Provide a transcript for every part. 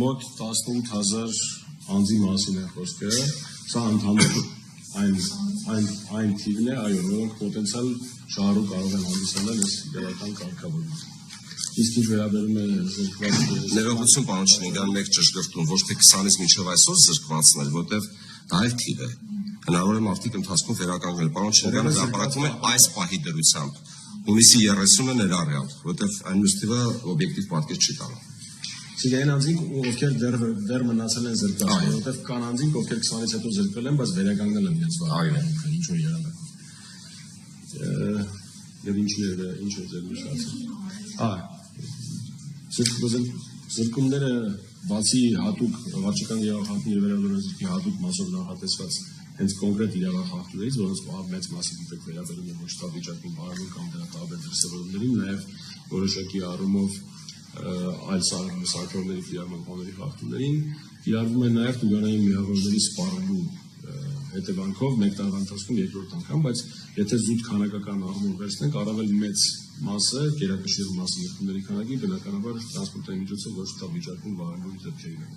մոտ 18,000 անձի մասին է խոսքը, սա ընդհանուր այն թիվն է, այո, որոնք պոտենցիալ շահառու կարող են հանդիսանալ այս իդեալական կարգավորումը։ Իսկ ինչ վերաբերում է զրկված ներողություն պարոն Շինգյան, մեկ ճշգրտում, ոչ թե 20-ից մինչև այսօր զրկվածներ, որտեղ դա էլ թիվ է։ Հնարավոր է մարդիկ ընթացքում վերականգնել։ Պարոն Շինգյանը հրապարակվում է այս պահի դրությամբ, հունիսի 30-ը ներառյալ, որտեղ այն մյուս թիվը օբյեկտիվ պատկեր չի տալու։ Իսկ այն անձինք, ովքեր դեռ մնացել են զրկված, որովհետև կան անձինք, ովքեր 20-ից հետո զրկվել են, բայց վերականգնել են իրենց վարքագիծը, ինչ որ եղել է։ Եվ ինչ է ձեր նշածը։ Զրկումները բացի հատուկ վարչական իրավախախտների վերաբերյալ հատուկ մասով նախատեսված հենց կոնկրետ իրավախախտներից, որոնց մեծ մասի դեպք վերաբերում է ոչ տավիճակին բարելավում կամ դրա տարբեր դրսևորումներին, նաև որոշակի առումով այլ սարքավորների կիրառմանների խախտումներին, կիրառվում է նաև տուգանային միավորների սպառելու հետևանքով մեկ տարվա ընթացքում երկրորդ անգամ, բայց եթե զուտ քանակական առումով վերցնենք, առավել մեծ մասը գերակշիռ մասի երկրների քանակի բնականաբար տրանսպորտային միջոցով ոչ տավիճակում վարելու դեպքերին է։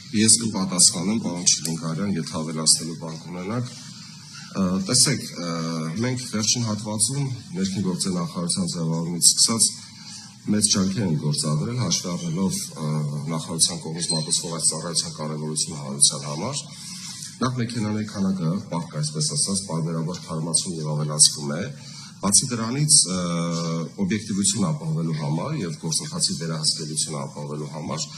Ես կպատասխանեմ պարոն Շինգարյան, եթե ավելացնելու բան կունենաք։ Տեսեք, մենք վերջին հատվածում ներքին գործերի նախարարության ձևավորումից սկսած մեծ ջանքեր են գործադրել, հաշվի առնելով նախարարության կողմից մատուցվող այս ծառայության կարևորությունը հանրության համար։ Նախ մեքենաների քանակը պահք, այսպես ասած, պարբերաբար թարմացում եւ ավելացվում է։ Բացի դրանից, օբյեկտիվություն ապահովելու համար եւ գործընթացի վերահսկելիությունը ապահովելու համար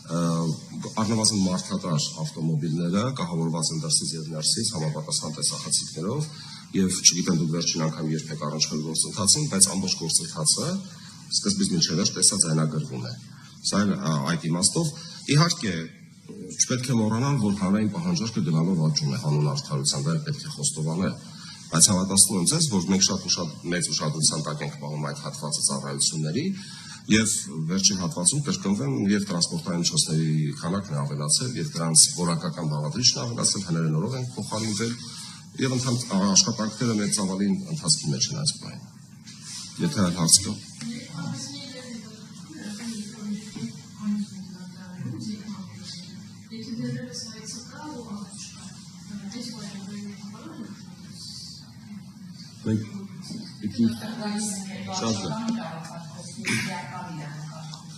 առնվազն մարդատար ավտոմոբիլները կահավորված են դրսից եւ ներսից համապատասխան տեսախցիկներով եւ չգիտեմ դուք վերջին անգամ երբ եք առնչվել գործընթացին, բայց ամբողջ գործընթացը սկզբից մինչև վերջ տեսաձայնագրվում է։ Սա այդ իմաստով իհարկե չպետք է մոռանալ, որ հանրային պահանջարկը գնալով աճում է հանուն արդարության, դա պետք է խոստովանել, բայց հավատացնում եմ ձեզ, որ մենք շատ մեծ ուշադրության տակ ենք պահում այդ հատվածը ծառայությունների եւ վերջին հատվածում կրկնվեմ եւ տրանսպորտային միջոցների քանակն է ավելացել եւ դրանց որակական բաղադրիչն է ավելացել, հներենորով են փոխարինվել եւ աշխատանքները մեծ ծավալի ընթացքի մեջ են այս բանը։ Եթե այլ հարց կա։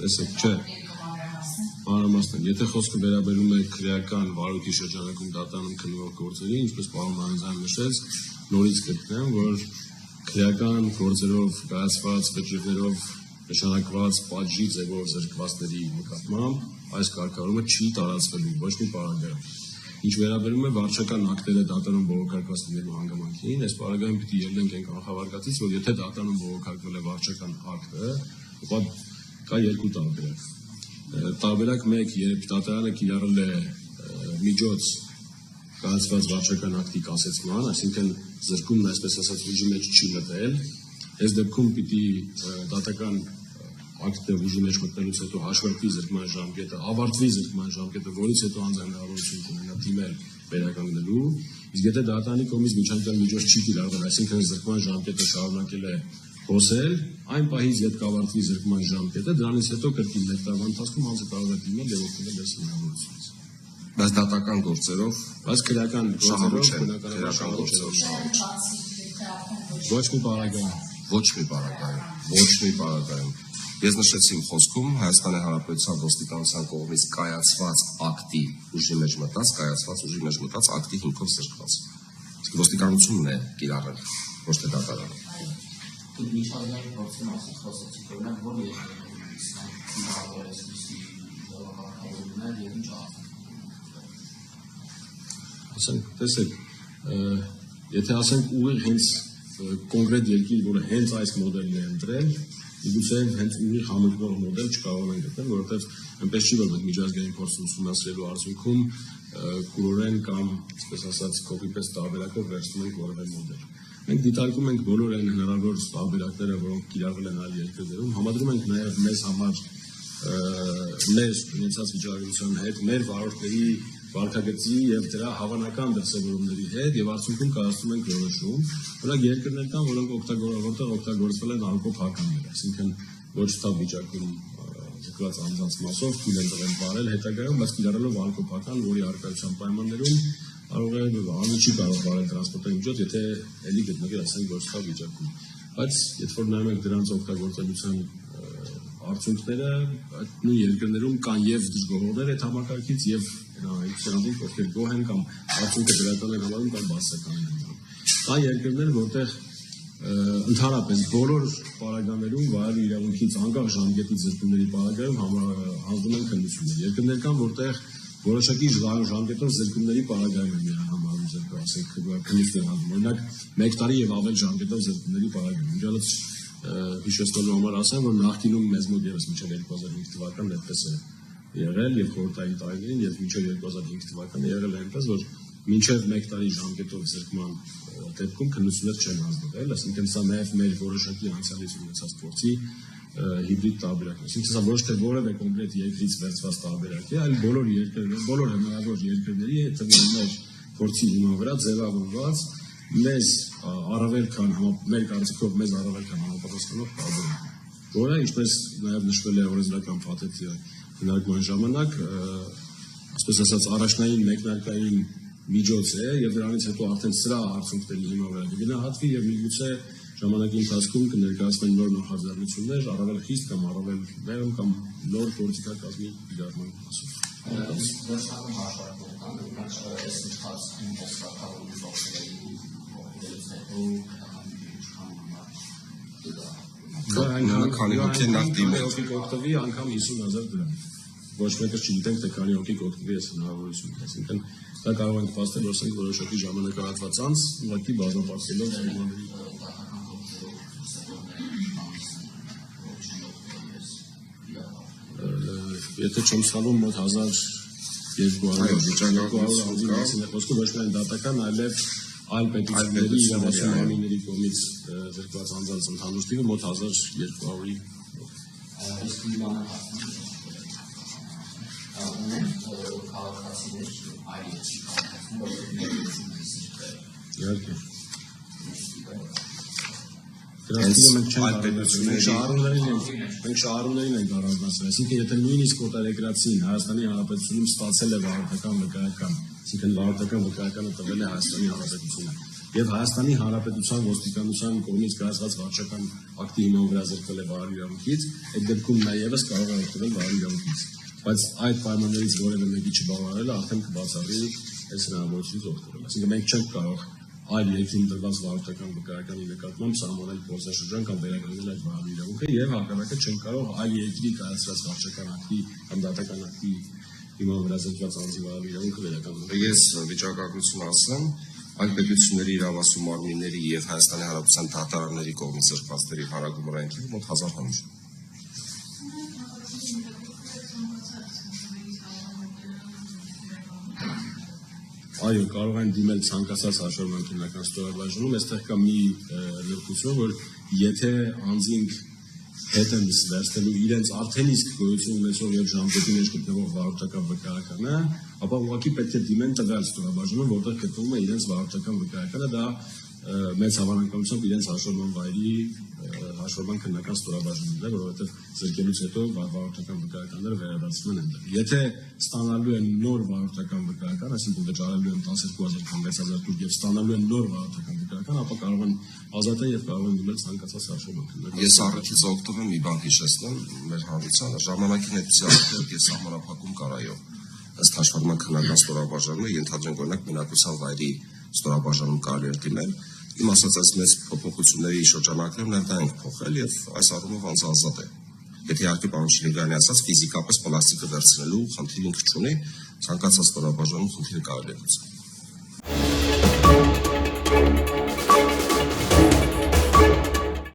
Տեսեք, չէ, մանրամասն, եթե խոսքը վերաբերում է քրեական վարույթի շրջանակում դատարանում քննվող գործերի, ինչպես պարոն Մանուկյանը նշեց, նորից կգտնեմ, որ քրեական գործերով կայացված վճիռներով նշանակված պատժի ձևով զրկվածների նկատմամբ այս կարգավորումը չի տարածվելու ոչ մի պարագայում։ Ինչ վերաբերում է վարչական ակտերը դատարանում բողոքարկված լինելու հանգամանքին, այս պարագայում պիտի ելնենք այն կանխավարկածից, որ եթե դատարանում բողոքարկվել է վարչական ակտը, ապա կա երկու տարբերակ։ Տարբերակ 1, երբ դատարանը կիրառել է միջոց կայացված վարչական ակտի կասեցման, այսինքն զրկումն այսպես ասած ուժի մեջ չի մտել, այս դեպքում պիտի դատական ակտը ուժի մեջ մտնելուց հետո հաշվարկվի զրկման ժամկետը, ավարտվի զրկման ժամկետը, որից հետո անձնարարություն կունենա դիմել վերականգնելու, իսկ եթե դատարանի կողմից միջանկյալ միջոց չի կիրառվել, այսինքն զրկման ժամկետը շարունակել է խոսել, այն պահից երբ կավարտվի զրկման ժամկետը, դրանից հետո կրկին մեկ տարվա ընթացքում անձը կարող է դիմել եւ օգտվել այս հնարավորությունից։ Բայց դատական գործերով, բայց քրեական գործերով ոչ մի պարագայում։ Ես նշեցի իմ խոսքում Հայաստանի Հանրապետության ոստիկանության կողմից կայացված ակտի ուժի մեջ մտած ակտի հիմքով զրկված։ Իսկ ոստիկանությունն է կիրառել, ոչ թե դատարանը։ Միջազգային գործի մասին խոսեցիք, օրինակ, որ տեսեք, եթե ասենք ուղիղ հենց կոնկրետ երկիր, որը հենց այս մոդելն է ընտրել, միգուցե հենց ուղիղ համընկնող մոդել չկարողանան գտնել, որովհետև այնպես չի, որ մենք միջազգային փորձ ուսումնասիրելու արդյունքում կուրորեն կամ, այսպես ասած, կոպի-պեստ տարբերակով վերցնում ենք որևէ մոդել։ Մենք դիտարկում ենք բոլոր այն հնարավոր տարբերակները, որոնք կիրառվել են այլ երկրներում, համադրում ենք նաև մեզ համար մեր ունեցած վիճակագրության հետ, մեր վարորդների վարքագծի եւ դրա հավանական դրսևորումների հետ եւ արդյունքում կայացնում ենք որոշում, որոնք երկրներ կան, որոնք օգտագործվել են ալկոհոլներ, այսինքն ոչ թափ վիճակում զգված անձանց մասով թույլ են տվել վարել հետագայում, բայց կիրառելով ալկոհոլական, որի առկայության պայմաններում կարող է անիջի կարող վարել տրանսպորտային միջոց, եթե էլի գտնվի ասենք ոչ թափ վիճակում, բայց երբ որ նայում ենք դրանց օգտագործելիության արդյունքները, այդ նույն երկրներում կան եւ դժգոհողներ այդ համակարգից եւ իրանցիք, ովքեր գոհ են կամ արդյունքը դրական են համարում կամ բացական են համարում։ Կան երկրներ, որտեղ ընդհանրապես բոլոր պարագաներում վարելու իրավունքից անկախ ժամկետի զրկումների պարագայում հանձնում են քննություններ։ Երկրներ կան, որտեղ որոշակի ժամկետով զրկումների պարագայում են իրան համարում զրկում, ասենք քննություններ հանձնում։ Օրինակ 1 տարի եւ ավել ժամկետով զրկումների պարագայում։ Ջալից հիշեցնելու համար ասեմ, որ նախկինում մեզ մոտ եւս մինչեւ 2005 թվականն այդպես է եղել եւ խորհրդային տարիներին եւ մինչեւ 2005 թվականը եղել է այնպես, որ մինչեւ 1 տարի ժամկետով զրկման դեպքում քննություններ չեն հանձնվել, այսինքն սա նաեւ մեր որոշակի անցյալից ունեցած փորձի հիբրիդ տարբերակն է։ Այսինքն սա ոչ թե որևէ կոնկրետ երկրից վերցված տարբերակ է, այլ բոլոր երկրների, բոլոր հնարավոր երկրների թվերներ փորձի հիման վրա ձևավորված մեզ առավել քան մեր կարծիքով մեզ առավել քան համապատասխանող տարբերակ, որը ինչպես նաև նշվել է օրենսդրական փաթեթի քննարկման ժամանակ, այսպես ասած առաջնային մեկնարկային միջոց է եւ դրանից հետո արդեն սրա արդյունքների հիման վրա կգնահատվի եւ միգուցե ժամանակի ընթացքում կներկայացվեն նոր նախաձեռնություններ, առավել խիստ կամ առավել մեղմ կամ նոր պոլիտիկակազմի իրարման մասով։ Քանի հոգի նախ դիմել օգտվի անգամ 50,000 դրամ։ Ոչ մեկը չգիտենք թե քանի հոգի օգտվի այս հնարավորությունից, այսինքն դա կարող է նպաստել որսենք որոշակի ժամանակահատված անց ուղղակի բազմապատկելով զրկումների եթե չեմ սխալվում մոտ 1200 անձի խոսքը ոչ միայն դատական, այլև այլ պետությունների իրավասու մարմինների կողմից զրկված անձանց ընդհանուր թիվը մոտ 1200-ի Իհարկե Մենք շահառուներին ենք առանձնացրել, այսինքն եթե նույնիսկ օտարերկրացին Հայաստանի Հանրապետությունում ստացել է վարորդական վկայական, այսինքն վարորդական վկայականը տվել է Հայաստանի Հանրապետությունը եւ Հայաստանի Հանրապետության ոստիկանության կողմից կայացված վարչական ակտի հիման վրա զրկվել է վարարի իրավունքից, այդ դեպքում նա եւս կարող է օգտվել վարարի իրավունքից, բայց այդ պայմաններից որևէ մեկի չբավարարելը արդեն կբացառի այս հնարավորությունից օգտվել, այսինքն մենք չենք կարող այլ երկրում տրված վարորդական վկայականի նկատմամբ սահմանել փորձաշրջան կամ վերագրավել այդ վարարի իրավունքը եւ հակառակը չեն կարող այլ երկրի կայացրած վարչական ակտի կամ դատական ակտի հիման վրա զրկված անձի վարարի իրավունքը վերականգնել։ Ես վիճակագրություն ասեմ, այլ պետությունների իրավասու մարմինների եւ Հայաստանի Հանրապետության դատարանների կողմից զրկվածների հարագումարային թիվը մոտ 1500։ Այո, կարող են դիմել ցանկացած հաշվառման քննական ստորաբաժանում, այստեղ կա մի լրացում, որ եթե անձինք հետ են վերցնելու իրենց արդեն իսկ գոյություն ունեցող եւ ժամկետի մեջ գտնվող վարորդական վկայականը, ապա ուղղակի պետք է դիմեն տվյալ ստորաբաժանում, որտեղ գտնվում է իրենց վարորդական վկայականը, դա մեծ հավանականությամբ իրենց հաշվառման վայրի հաշվառման քննական ստորաբաժանումն է, որովհետև զրկելուց հետո վարորդական վկայականները վերադարձվում են այնտեղ։ Եթե ստանալու են նոր վարորդական վկայական, այսինքն վճարելու են 12,000 կամ 6,000 տուր եւ ստանալու են նոր վարորդական վկայական, ապա կարող են ազատել եւ կարող են դիմել ցանկացած հաշվառման քննական։ Ես առաջից օգտվում մի բան հիշեցնեմ մեր հանրությանը, ժամանակին այդպիսի ակտիվ սահմանափակում կար այո։ Ըստ հաշվառման քննական ստորաբաժանումը ենթադրենք օրինակ բնակության վայրի ստորաբաժանում կարելի է դիմել։ Իմ ասած այս մեծ փոփոխությունների շրջանակներում նաև դա ենք փոխել եւ այս առումով անձազատ է։ Եթե իհարկե պարոն Շիրգյանի ասած ֆիզիկապես պլաստիկը վերցնելու խնդիր ինքը չունի, ցանկացած ստորաբաժանում խնդիրը կարելի է լուծել։